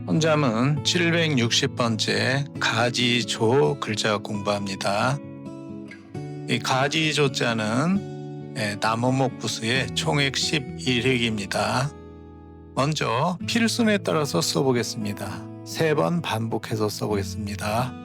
혼자문 760번째 가지조 글자 공부합니다. 이 가지조자는 나무목 부수의 총액 11획입니다. 먼저 필순에 따라서 써보겠습니다. 3번 반복해서 써보겠습니다.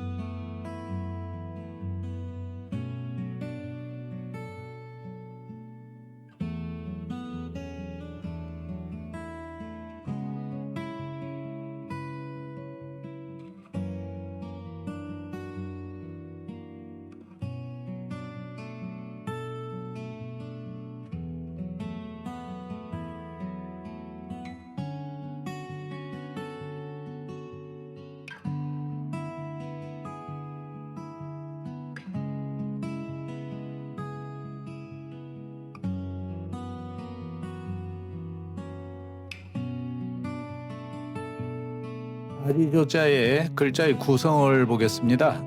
가지조자의 글자의 구성을 보겠습니다.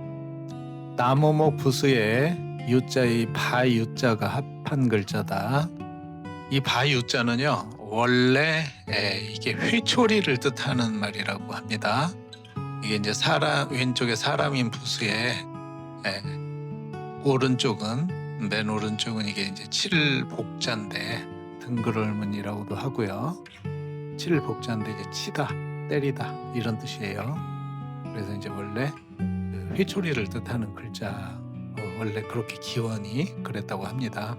나무목 부수의 유자의 바유자가 합한 글자다. 이 바유자는요, 원래 이게 회초리를 뜻하는 말이라고 합니다. 이게 이제 왼쪽에 사람인 부수에 맨 오른쪽은 이게 이제 칠복자인데 등글을문이라고도 하고요. 칠복자인데 이제 치다, 때리다 이런 뜻이에요. 그래서 이제 원래 회초리를 뜻하는 글자, 원래 그렇게 기원이 그랬다고 합니다.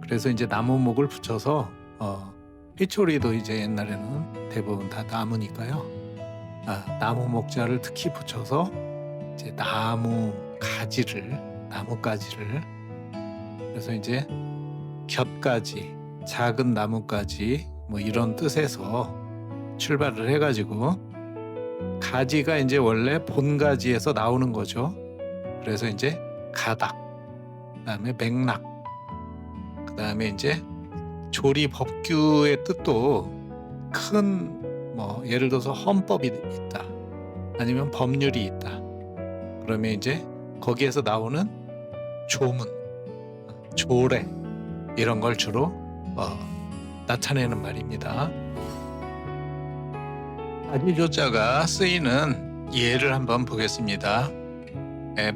그래서 이제 나무목을 붙여서 회초리도 이제 옛날에는 대부분 다 나무니까요. 나무목자를 특히 붙여서 이제 나무가지를 그래서 이제 곁가지, 작은 나무가지 뭐 이런 뜻에서 출발을 해가지고 가지가 이제 원래 본가지에서 나오는 거죠. 그래서 이제 가닥, 그다음에 맥락, 그다음에 이제 조리법규의 뜻도 큰 뭐 예를 들어서 헌법이 있다, 아니면 법률이 있다. 그러면 이제 거기에서 나오는 조문, 조례 이런 걸 주로 나타내는 말입니다. 가지조자가 쓰이는 예를 한번 보겠습니다.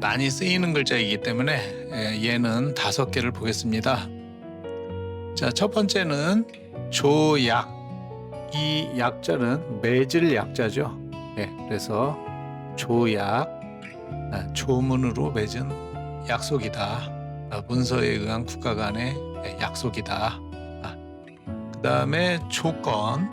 많이 쓰이는 글자이기 때문에 예는 5개를 보겠습니다. 자, 첫 번째는 조약. 이 약자는 맺을 약자죠. 그래서 조약, 조문으로 맺은 약속이다. 문서에 의한 국가 간의 약속이다. 그 다음에 조건.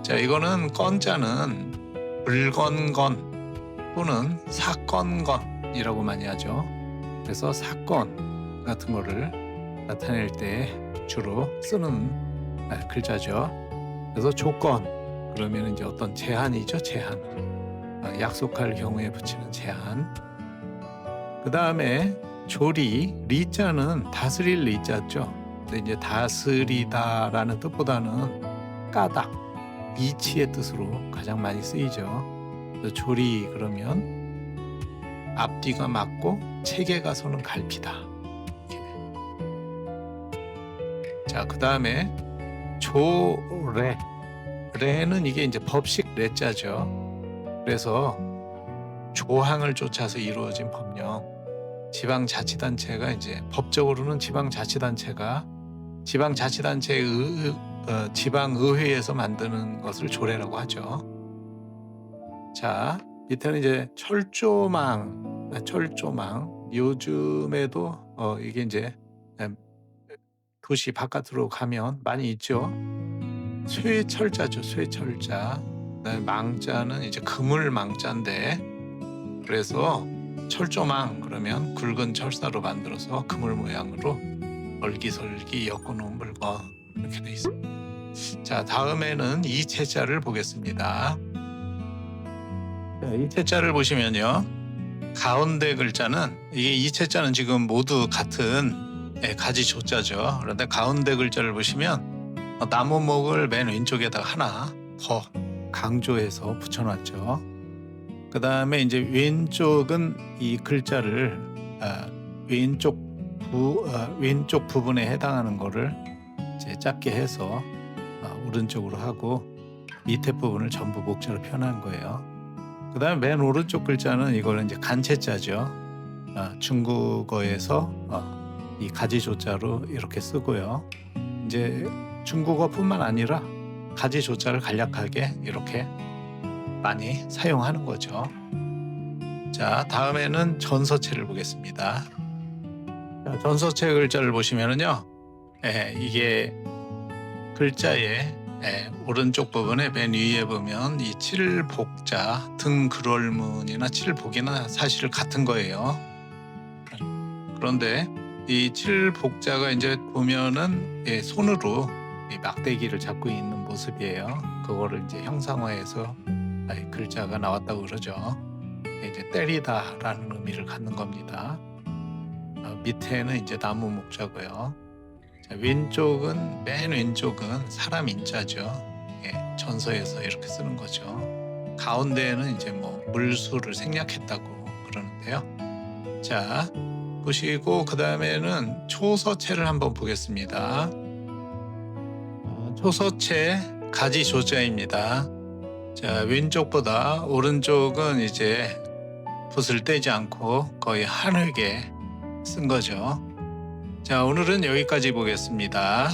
자, 이거는 건자는 물건건 또는 사건건이라고 많이 하죠. 그래서 사건 같은 거를 나타낼 때 주로 쓰는 글자죠. 그래서 조건, 그러면 이제 어떤 제한이죠. 제한, 약속할 경우에 붙이는 제한. 그 다음에 조리, 리자는 다스릴 리자죠. 근데 이제 다스리다라는 뜻보다는 까닭, 이치의 뜻으로 가장 많이 쓰이죠. 그래서 조리 그러면 앞뒤가 맞고 체계가 서는 갈피다. 자, 그 다음에 조례. 레는 이게 이제 법식 레자죠. 그래서 조항을 쫓아서 이루어진 법령. 지방자치단체가 이제 법적으로는 지방자치단체가 지방의회에서 만드는 것을 조례라고 하죠. 자, 밑에는 이제 철조망. 요즘에도 이게 이제 도시 바깥으로 가면 많이 있죠. 쇠철자죠. 쇠철자. 그다음에 망자는 이제 그물 망자인데, 그래서 철조망 그러면 굵은 철사로 만들어서 그물 모양으로 얼기설기 엮어놓은 물건 이렇게 돼 있습니다. 자, 다음에는 이체자를 보겠습니다. 이체자를 보시면요, 가운데 글자는 이게 이체자는 지금 모두 같은 가지조자죠. 그런데 가운데 글자를 보시면 나무목을 맨 왼쪽에다가 하나 더 강조해서 붙여놨죠. 그 다음에 이제 왼쪽은 이 글자를 왼쪽 부분에 해당하는 거를 이제 작게 해서 오른쪽으로 하고, 밑에 부분을 전부 목자로 표현한 거예요. 그다음에 맨 오른쪽 글자는 이거는 이제 간체자죠. 중국어에서 이 가지 조자로 이렇게 쓰고요. 이제 중국어뿐만 아니라 가지 조자를 간략하게 이렇게 많이 사용하는 거죠. 자, 다음에는 전서체를 보겠습니다. 자, 전서체 글자를 보시면은요, 이게 글자의 오른쪽 부분에 맨 위에 보면 이 칠복자, 등 그롤문이나 칠복이나 사실 같은 거예요. 그런데 이 칠복자가 이제 보면은 손으로 이 막대기를 잡고 있는 모습이에요. 그거를 이제 형상화해서 글자가 나왔다고 그러죠. 이제 때리다라는 의미를 갖는 겁니다. 밑에는 이제 나무 목자고요. 자, 왼쪽은 맨 왼쪽은 사람 인자죠. 전서에서 이렇게 쓰는 거죠. 가운데에는 이제 뭐 물수를 생략했다고 그러는데요. 자, 보시고 그 다음에는 초서체를 한번 보겠습니다. 초서체 가지 조자입니다. 자, 왼쪽보다 오른쪽은 이제 붓을 떼지 않고 거의 한흙에 쓴 거죠. 자, 오늘은 여기까지 보겠습니다.